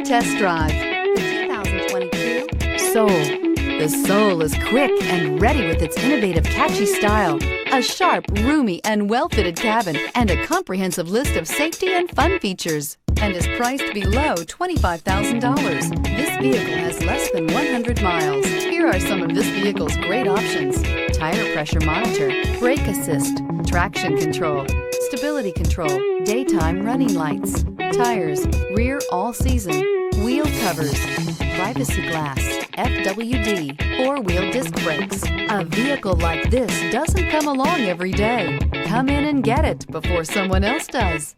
and test drive the 2022 Soul. The Soul is quick and ready with its innovative, catchy style, a sharp, roomy, and well-fitted cabin, and a comprehensive list of safety and fun features, and is priced below $25,000. This vehicle has less than 100 miles. Here are some of this vehicle's great options: tire pressure monitor, brake assist, traction control, stability control, daytime running lights, tires, rear all-season, wheel covers, privacy glass, FWD, four-wheel disc brakes. A vehicle like this doesn't come along every day. Come in and get it before someone else does.